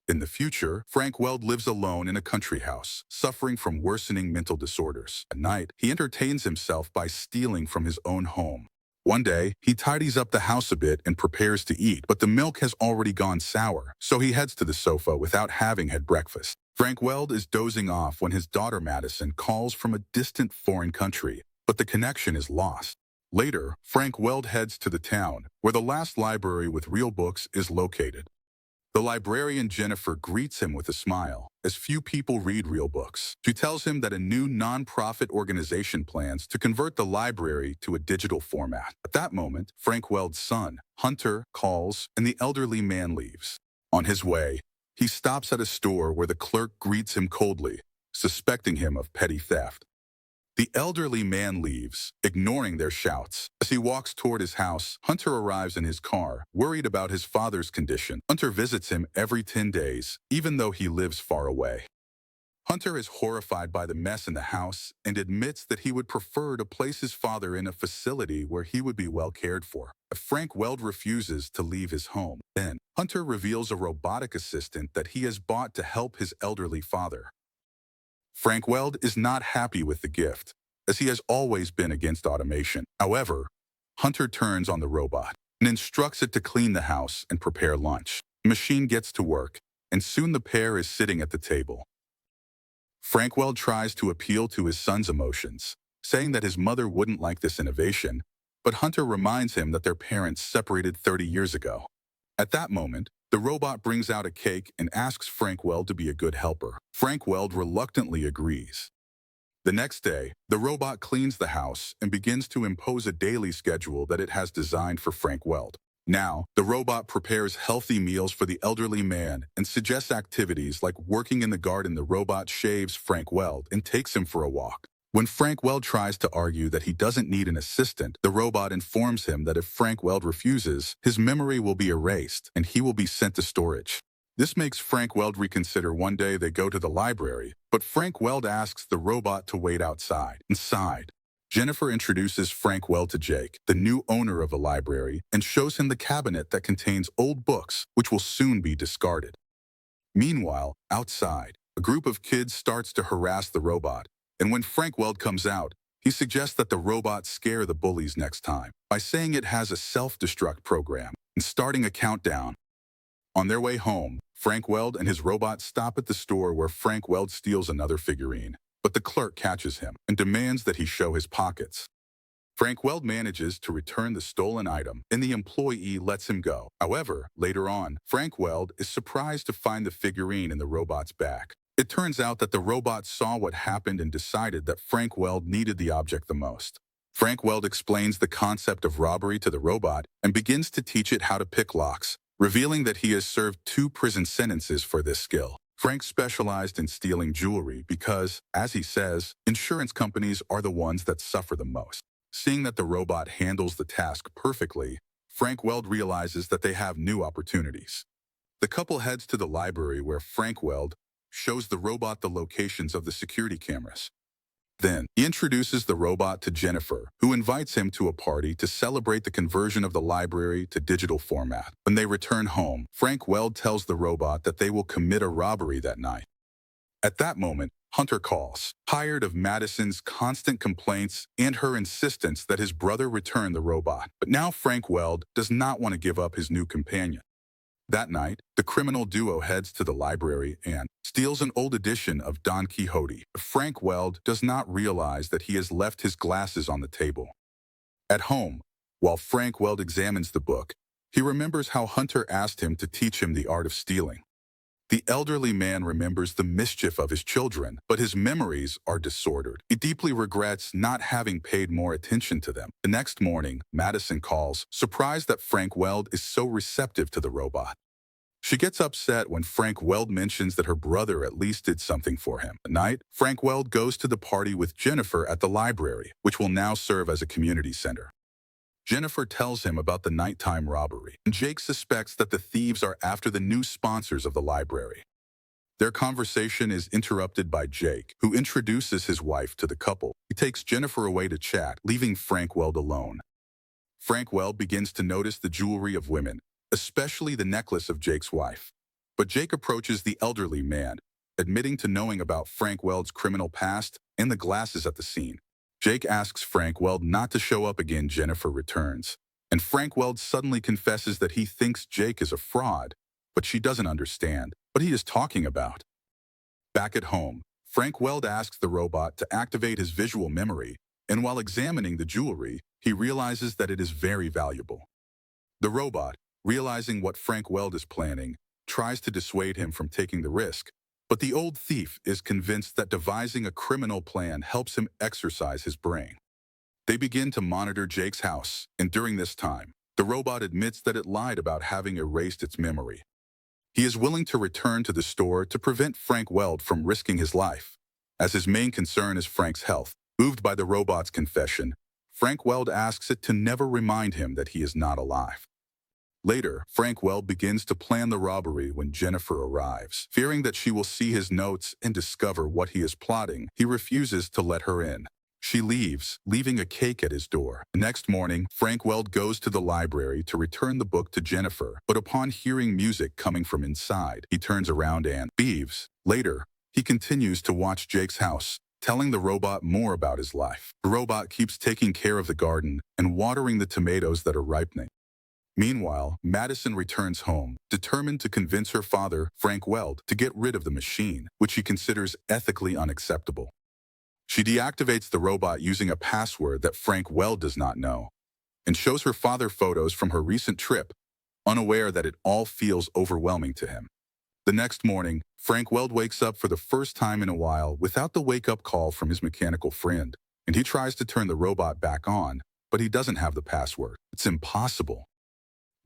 In the future, Frank Weld lives alone in a country house, suffering from worsening mental disorders. At night, he entertains himself by stealing from his own home. One day, he tidies up the house a bit and prepares to eat, but the milk has already gone sour, so he heads to the sofa without having had breakfast. Frank Weld is dozing off when his daughter Madison calls from a distant foreign country, but the connection is lost. Later, Frank Weld heads to the town, where the last library with real books is located. The librarian Jennifer greets him with a smile, as few people read real books. She tells him that a new non-profit organization plans to convert the library to a digital format. At that moment, Frank Weld's son, Hunter, calls and the elderly man leaves. On his way, he stops at a store where the clerk greets him coldly, suspecting him of petty theft. The elderly man leaves, ignoring their shouts. As he walks toward his house, Hunter arrives in his car, worried about his father's condition. Hunter visits him every 10 days, even though he lives far away. Hunter is horrified by the mess in the house and admits that he would prefer to place his father in a facility where he would be well cared for. Frank Weld refuses to leave his home. Then, Hunter reveals a robotic assistant that he has bought to help his elderly father. Frank Weld is not happy with the gift, as he has always been against automation. However, Hunter turns on the robot and instructs it to clean the house and prepare lunch. The machine gets to work, and soon the pair is sitting at the table. Frank Weld tries to appeal to his son's emotions, saying that his mother wouldn't like this innovation, but Hunter reminds him that their parents separated 30 years ago. At that moment, the robot brings out a cake and asks Frank Weld to be a good helper. Frank Weld reluctantly agrees. The next day, the robot cleans the house and begins to impose a daily schedule that it has designed for Frank Weld. Now, the robot prepares healthy meals for the elderly man and suggests activities like working in the garden. The robot shaves Frank Weld and takes him for a walk. When Frank Weld tries to argue that he doesn't need an assistant, the robot informs him that if Frank Weld refuses, his memory will be erased and he will be sent to storage. This makes Frank Weld reconsider. One day they go to the library, but Frank Weld asks the robot to wait outside. Inside, Jennifer introduces Frank Weld to Jake, the new owner of the library, and shows him the cabinet that contains old books, which will soon be discarded. Meanwhile, outside, a group of kids starts to harass the robot, and when Frank Weld comes out, he suggests that the robot scare the bullies next time by saying it has a self-destruct program and starting a countdown. On their way home, Frank Weld and his robot stop at the store where Frank Weld steals another figurine, but the clerk catches him and demands that he show his pockets. Frank Weld manages to return the stolen item, and the employee lets him go. However, later on, Frank Weld is surprised to find the figurine in the robot's back. It turns out that the robot saw what happened and decided that Frank Weld needed the object the most. Frank Weld explains the concept of robbery to the robot and begins to teach it how to pick locks, revealing that he has served 2 prison sentences for this skill. Frank specialized in stealing jewelry because, as he says, insurance companies are the ones that suffer the most. Seeing that the robot handles the task perfectly, Frank Weld realizes that they have new opportunities. The couple heads to the library where Frank Weld shows the robot the locations of the security cameras. Then, he introduces the robot to Jennifer, who invites him to a party to celebrate the conversion of the library to digital format. When they return home, Frank Weld tells the robot that they will commit a robbery that night. At that moment, Hunter calls, tired of Madison's constant complaints and her insistence that his brother return the robot. But now Frank Weld does not want to give up his new companion. That night, the criminal duo heads to the library and steals an old edition of Don Quixote. Frank Weld does not realize that he has left his glasses on the table. At home, while Frank Weld examines the book, he remembers how Hunter asked him to teach him the art of stealing. The elderly man remembers the mischief of his children, but his memories are disordered. He deeply regrets not having paid more attention to them. The next morning, Madison calls, surprised that Frank Weld is so receptive to the robot. She gets upset when Frank Weld mentions that her brother at least did something for him. At night, Frank Weld goes to the party with Jennifer at the library, which will now serve as a community center. Jennifer tells him about the nighttime robbery, and Jake suspects that the thieves are after the new sponsors of the library. Their conversation is interrupted by Jake, who introduces his wife to the couple. He takes Jennifer away to chat, leaving Frank Weld alone. Frank Weld begins to notice the jewelry of women, especially the necklace of Jake's wife. But Jake approaches the elderly man, admitting to knowing about Frank Weld's criminal past and the glasses at the scene. Jake asks Frank Weld not to show up again. Jennifer returns, and Frank Weld suddenly confesses that he thinks Jake is a fraud, but she doesn't understand what he is talking about. Back at home, Frank Weld asks the robot to activate his visual memory, and while examining the jewelry, he realizes that it is very valuable. The robot, realizing what Frank Weld is planning, tries to dissuade him from taking the risk, but the old thief is convinced that devising a criminal plan helps him exercise his brain. They begin to monitor Jake's house, and during this time, the robot admits that it lied about having erased its memory. He is willing to return to the store to prevent Frank Weld from risking his life, as his main concern is Frank's health. Moved by the robot's confession, Frank Weld asks it to never remind him that he is not alive. Later, Frank Weld begins to plan the robbery when Jennifer arrives. Fearing that she will see his notes and discover what he is plotting, he refuses to let her in. She leaves, leaving a cake at his door. The next morning, Frank Weld goes to the library to return the book to Jennifer, but upon hearing music coming from inside, he turns around and leaves. Later, he continues to watch Jake's house, telling the robot more about his life. The robot keeps taking care of the garden and watering the tomatoes that are ripening. Meanwhile, Madison returns home, determined to convince her father, Frank Weld, to get rid of the machine, which she considers ethically unacceptable. She deactivates the robot using a password that Frank Weld does not know, and shows her father photos from her recent trip, unaware that it all feels overwhelming to him. The next morning, Frank Weld wakes up for the first time in a while without the wake-up call from his mechanical friend, and he tries to turn the robot back on, but he doesn't have the password. It's impossible.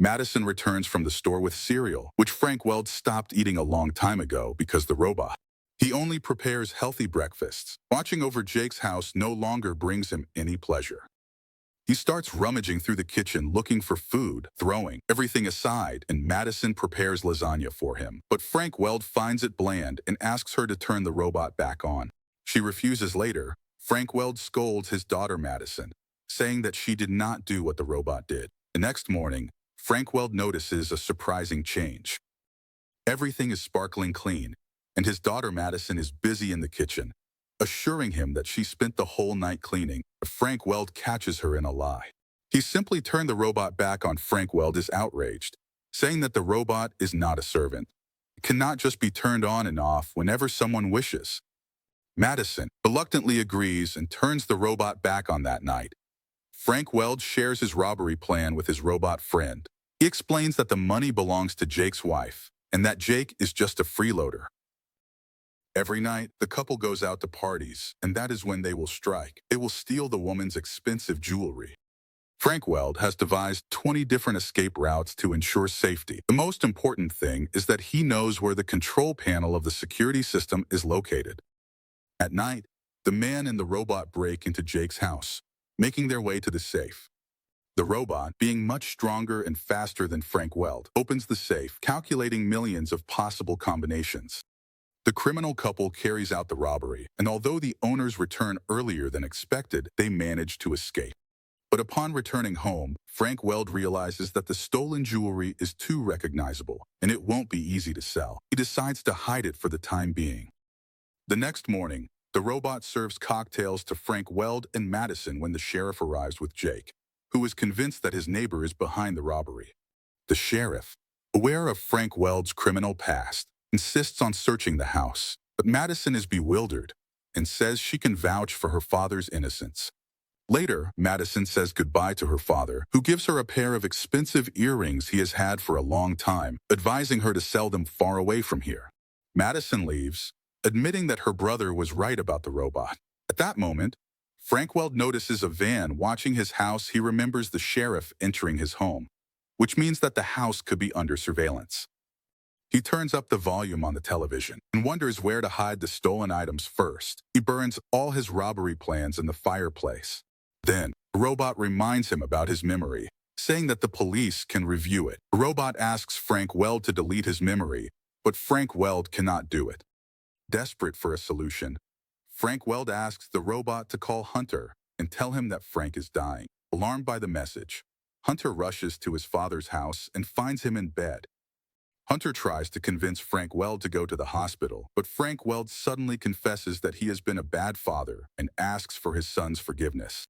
Madison returns from the store with cereal, which Frank Weld stopped eating a long time ago because the robot. He only prepares healthy breakfasts. Watching over Jake's house no longer brings him any pleasure. He starts rummaging through the kitchen looking for food, throwing everything aside, and Madison prepares lasagna for him. But Frank Weld finds it bland and asks her to turn the robot back on. She refuses. Later, Frank Weld scolds his daughter Madison, saying that she did not do what the robot did. The next morning, Frank Weld notices a surprising change. Everything is sparkling clean, and his daughter Madison is busy in the kitchen, assuring him that she spent the whole night cleaning. Frank Weld catches her in a lie. He simply turned the robot back on. Frank Weld is outraged, saying that the robot is not a servant. It cannot just be turned on and off whenever someone wishes. Madison reluctantly agrees and turns the robot back on that night. Frank Weld shares his robbery plan with his robot friend. He explains that the money belongs to Jake's wife, and that Jake is just a freeloader. Every night, the couple goes out to parties, and that is when they will strike. They will steal the woman's expensive jewelry. Frank Weld has devised 20 different escape routes to ensure safety. The most important thing is that he knows where the control panel of the security system is located. At night, the man and the robot break into Jake's house, making their way to the safe. The robot, being much stronger and faster than Frank Weld, opens the safe, calculating millions of possible combinations. The criminal couple carries out the robbery, and although the owners return earlier than expected, they manage to escape. But upon returning home, Frank Weld realizes that the stolen jewelry is too recognizable, and it won't be easy to sell. He decides to hide it for the time being. The next morning, the robot serves cocktails to Frank Weld and Madison when the sheriff arrives with Jake, who is convinced that his neighbor is behind the robbery. The sheriff, aware of Frank Weld's criminal past, insists on searching the house, but Madison is bewildered and says she can vouch for her father's innocence. Later, Madison says goodbye to her father, who gives her a pair of expensive earrings he has had for a long time, advising her to sell them far away from here. Madison leaves, admitting that her brother was right about the robot. At that moment, Frank Weld notices a van watching his house. He remembers the sheriff entering his home, which means that the house could be under surveillance. He turns up the volume on the television and wonders where to hide the stolen items first. He burns all his robbery plans in the fireplace. Then, the robot reminds him about his memory, saying that the police can review it. The robot asks Frank Weld to delete his memory, but Frank Weld cannot do it. Desperate for a solution, Frank Weld asks the robot to call Hunter and tell him that Frank is dying. Alarmed by the message, Hunter rushes to his father's house and finds him in bed. Hunter tries to convince Frank Weld to go to the hospital, but Frank Weld suddenly confesses that he has been a bad father and asks for his son's forgiveness.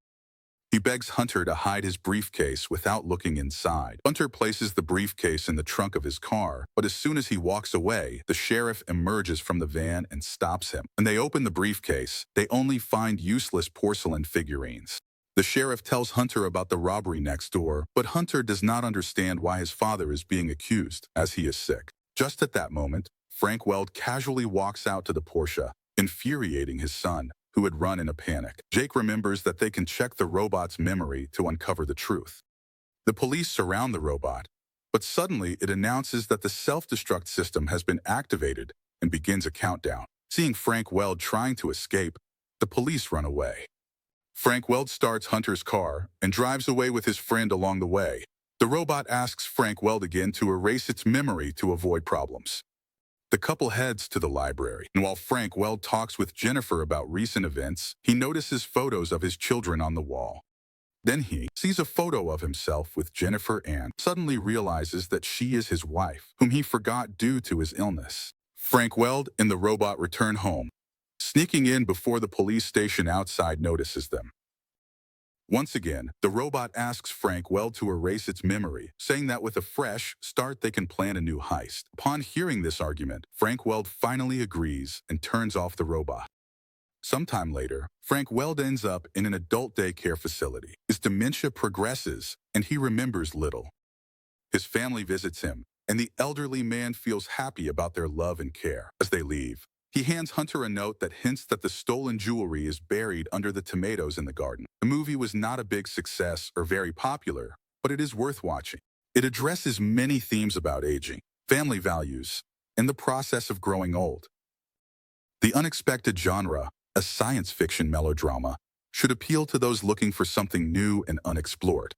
He begs Hunter to hide his briefcase without looking inside. Hunter places the briefcase in the trunk of his car, but as soon as he walks away, the sheriff emerges from the van and stops him. When they open the briefcase, they only find useless porcelain figurines. The sheriff tells Hunter about the robbery next door, but Hunter does not understand why his father is being accused, as he is sick. Just at that moment, Frank Weld casually walks out to the Porsche, infuriating his son, who had run in a panic. Jake remembers that they can check the robot's memory to uncover the truth. The police surround the robot, but suddenly it announces that the self-destruct system has been activated and begins a countdown. Seeing Frank Weld trying to escape, the police run away. Frank Weld starts Hunter's car and drives away with his friend along the way. The robot asks Frank Weld again to erase its memory to avoid problems. The couple heads to the library, and while Frank Weld talks with Jennifer about recent events, he notices photos of his children on the wall. Then he sees a photo of himself with Jennifer and suddenly realizes that she is his wife, whom he forgot due to his illness. Frank Weld and the robot return home, sneaking in before the police station outside notices them. Once again, the robot asks Frank Weld to erase its memory, saying that with a fresh start they can plan a new heist. Upon hearing this argument, Frank Weld finally agrees and turns off the robot. Sometime later, Frank Weld ends up in an adult daycare facility. His dementia progresses, and he remembers little. His family visits him, and the elderly man feels happy about their love and care. As they leave, he hands Hunter a note that hints that the stolen jewelry is buried under the tomatoes in the garden. The movie was not a big success or very popular, but it is worth watching. It addresses many themes about aging, family values, and the process of growing old. The unexpected genre, a science fiction melodrama, should appeal to those looking for something new and unexplored.